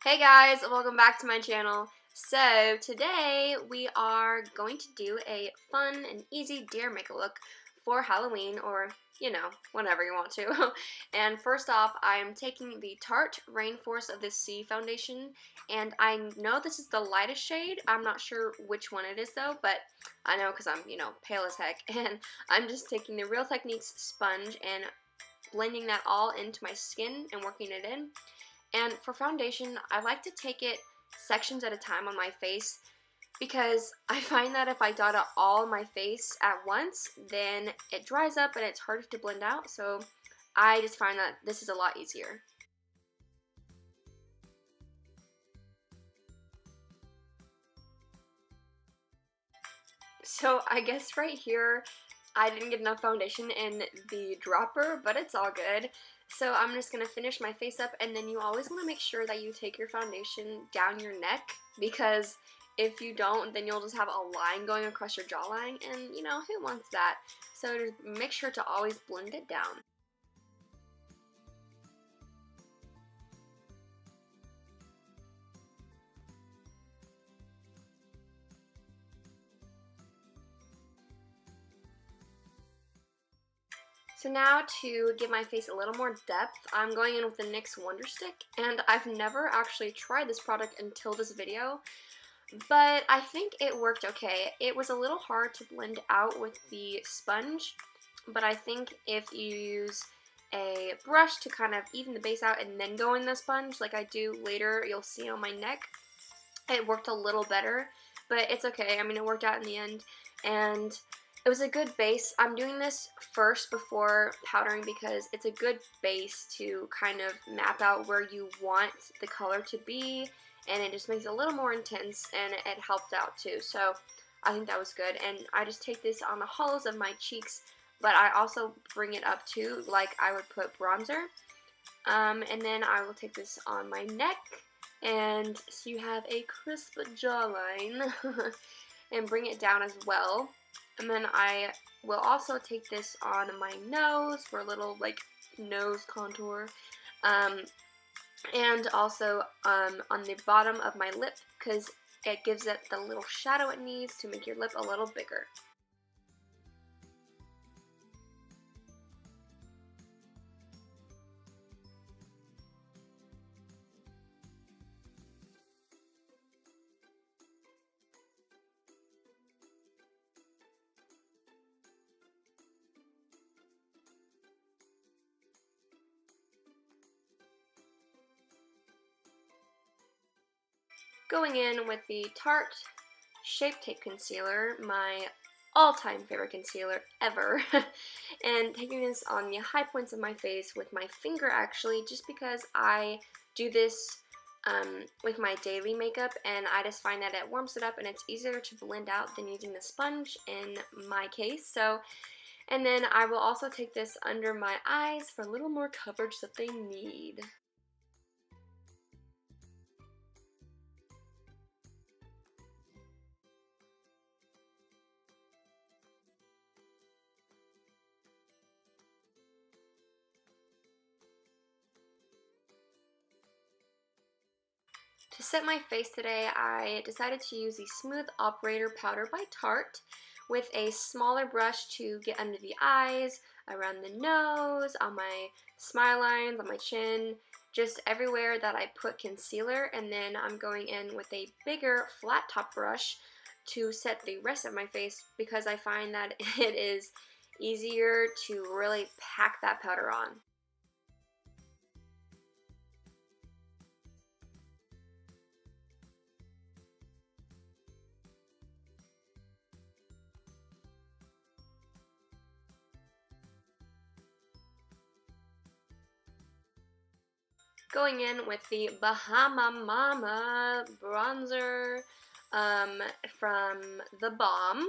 Hey guys, welcome back to my channel. So today we are going to do a fun and easy deer makeup look for Halloween, or you know, whenever you want to. And first off, I am taking the Tarte Rainforest of the Sea foundation, and I know this is the lightest shade. I'm not sure which one it is though, but I know because I'm, pale as heck. And I'm just taking the Real Techniques sponge and blending that all into my skin and working it in. And for foundation, I like to take it sections at a time on my face because I find that if I dot it all on my face at once, then it dries up and it's harder to blend out. So I just find that this is a lot easier. So I guess right here, I didn't get enough foundation in the dropper, but it's all good. So I'm just going to finish my face up, and then you always want to make sure that you take your foundation down your neck, because if you don't, then you'll just have a line going across your jawline, and who wants that? So just make sure to always blend it down. So now to give my face a little more depth, I'm going in with the NYX Wonder Stick, and I've never actually tried this product until this video, but I think it worked okay. It was a little hard to blend out with the sponge, but I think if you use a brush to kind of even the base out and then go in the sponge like I do later, you'll see on my neck, it worked a little better, but it's okay. I mean, it worked out in the end, and it was a good base. I'm doing this first before powdering because it's a good base to kind of map out where you want the color to be, and it just makes it a little more intense, and it helped out too. So I think that was good, and I just take this on the hollows of my cheeks, but I also bring it up too, like I would put bronzer. And then I will take this on my neck, and so you have a crisp jawline, and bring it down as well. And then I will also take this on my nose for a little nose contour, and also on the bottom of my lip, because it gives it the little shadow it needs to make your lip a little bigger. Going in with the Tarte Shape Tape Concealer, my all-time favorite concealer ever, and taking this on the high points of my face with my finger actually, just because I do this with my daily makeup, and I just find that it warms it up and it's easier to blend out than using the sponge in my case. So, and then I will also take this under my eyes for a little more coverage that they need. To set my face today, I decided to use the Smooth Operator Powder by Tarte with a smaller brush to get under the eyes, around the nose, on my smile lines, on my chin, just everywhere that I put concealer. And then I'm going in with a bigger flat top brush to set the rest of my face, because I find that it is easier to really pack that powder on. Going in with the Bahama Mama bronzer from the Balm,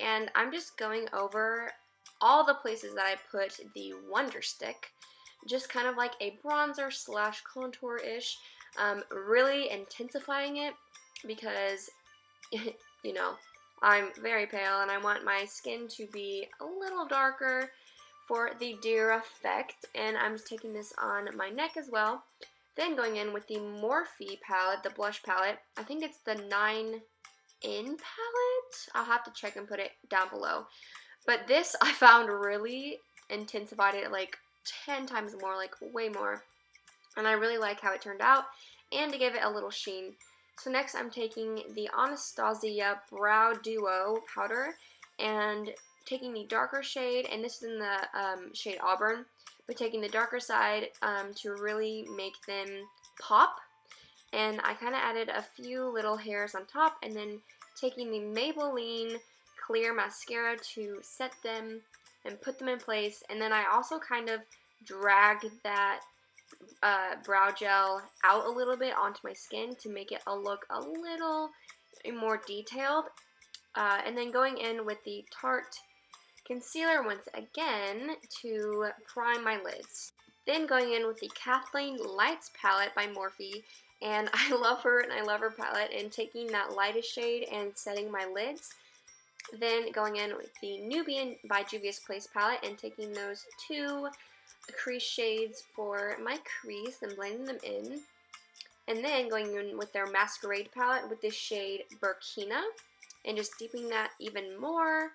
and I'm just going over all the places that I put the Wonder Stick, just kind of like a bronzer slash contour-ish, really intensifying it because, I'm very pale and I want my skin to be a little darker for the deer effect, and I'm just taking this on my neck as well Then going in with the Morphe palette, the blush palette. I think it's the 9 in palette. I'll have to check and put it down below. But this I found really intensified it like 10 times more, like way more. And I really like how it turned out and to give it a little sheen. So next I'm taking the Anastasia Brow Duo powder and taking the darker shade, and this is in the shade Auburn, but taking the darker side to really make them pop. And I kind of added a few little hairs on top, and then taking the Maybelline clear mascara to set them and put them in place. And then I also kind of dragged that brow gel out a little bit onto my skin to make it look a little more detailed. And then going in with the Tarte concealer once again to prime my lids. Then going in with the KathleenLights palette by Morphe, and I love her and I love her palette, and taking that lightest shade and setting my lids. Then going in with the Nubian by Juvia's Place palette and taking those two crease shades for my crease and blending them in. And then going in with their Masquerade palette with this shade Burkina and just deepening that even more.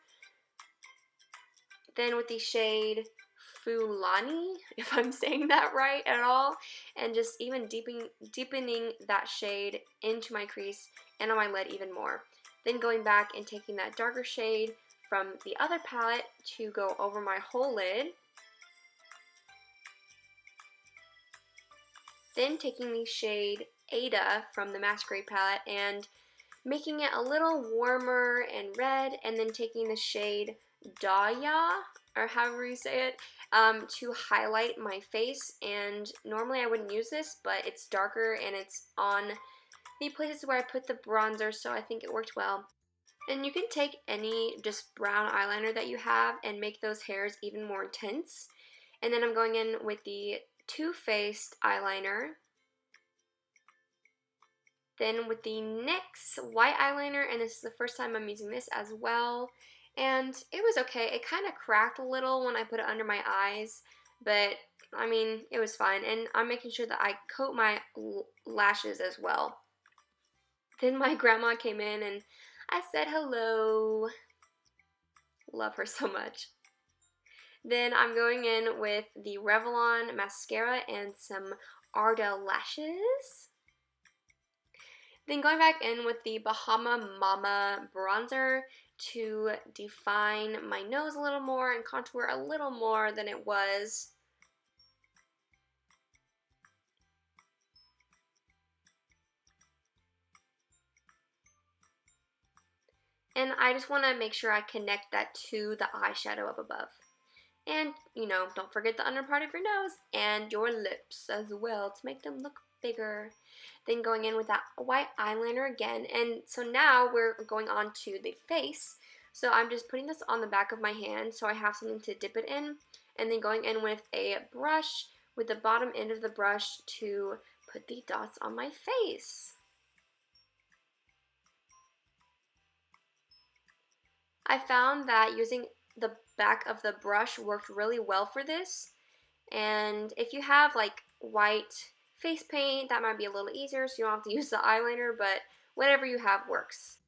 Then with the shade Fulani, if I'm saying that right at all, and just even deepening that shade into my crease and on my lid even more. Then going back and taking that darker shade from the other palette to go over my whole lid. Then taking the shade Ada from the Masquerade palette and making it a little warmer and red, and then taking the shade Daya, or however you say it, to highlight my face. And normally I wouldn't use this, but it's darker and it's on the places where I put the bronzer, so I think it worked well. And you can take any just brown eyeliner that you have and make those hairs even more intense. And then I'm going in with the Too Faced eyeliner. Then with the NYX white eyeliner, and this is the first time I'm using this as well. And it was okay. It kind of cracked a little when I put it under my eyes, but I mean, it was fine. And I'm making sure that I coat my lashes as well. Then my grandma came in and I said hello. Love her so much. Then I'm going in with the Revlon mascara and some Ardell lashes. Then going back in with the Bahama Mama bronzer to define my nose a little more and contour a little more than it was. And I just want to make sure I connect that to the eyeshadow up above. And, you know, don't forget the under part of your nose and your lips as well to make them look bigger. Then going in with that white eyeliner again. And so now we're going on to the face. So I'm just putting this on the back of my hand so I have something to dip it in. And then going in with a brush with the bottom end of the brush to put the dots on my face. I found that using the back of the brush worked really well for this. And if you have like white face paint, that might be a little easier, so you don't have to use the eyeliner, but whatever you have works.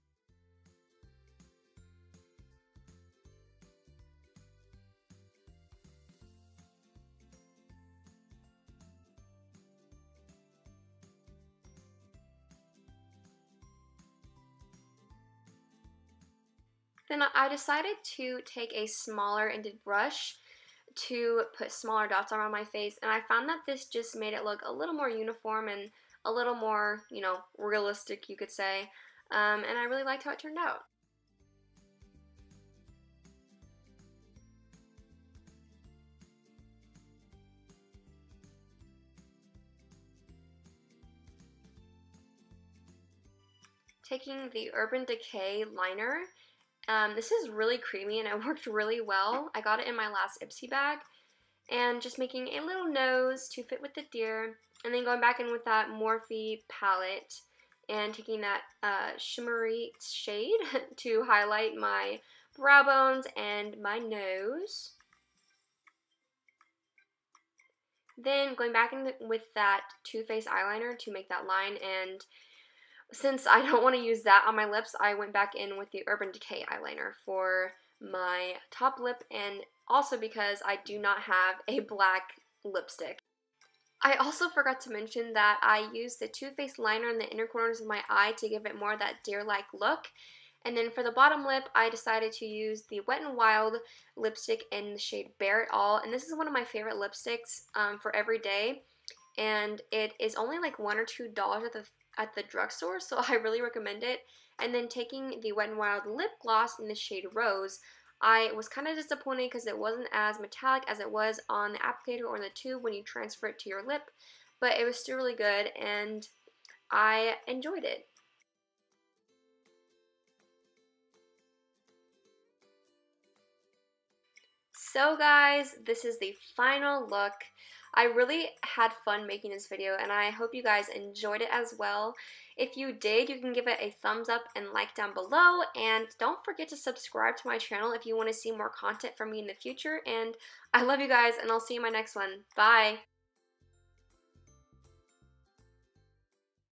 Then I decided to take a smaller ended brush to put smaller dots around my face, and I found that this just made it look a little more uniform and a little more, you know, realistic, you could say, and I really liked how it turned out. Taking the Urban Decay liner. This is really creamy and it worked really well. I got it in my last Ipsy bag. And just making a little nose to fit with the deer. And then going back in with that Morphe palette and taking that shimmery shade to highlight my brow bones and my nose. Then going back in with that Too Faced eyeliner to make that line, and since I don't want to use that on my lips, I went back in with the Urban Decay eyeliner for my top lip, and also because I do not have a black lipstick. I also forgot to mention that I used the Too Faced liner in the inner corners of my eye to give it more of that deer-like look. And then for the bottom lip, I decided to use the Wet n Wild lipstick in the shade Bare It All. And this is one of my favorite lipsticks for every day. And it is only like $1 or $2 at the drugstore, so I really recommend it. And then taking the Wet n Wild lip gloss in the shade Rose, I was kind of disappointed because it wasn't as metallic as it was on the applicator or the tube when you transfer it to your lip, but it was still really good and I enjoyed it. So guys, this is the final look. I really had fun making this video and I hope you guys enjoyed it as well. If you did, you can give it a thumbs up and like down below, and don't forget to subscribe to my channel if you want to see more content from me in the future. And I love you guys, and I'll see you in my next one. Bye!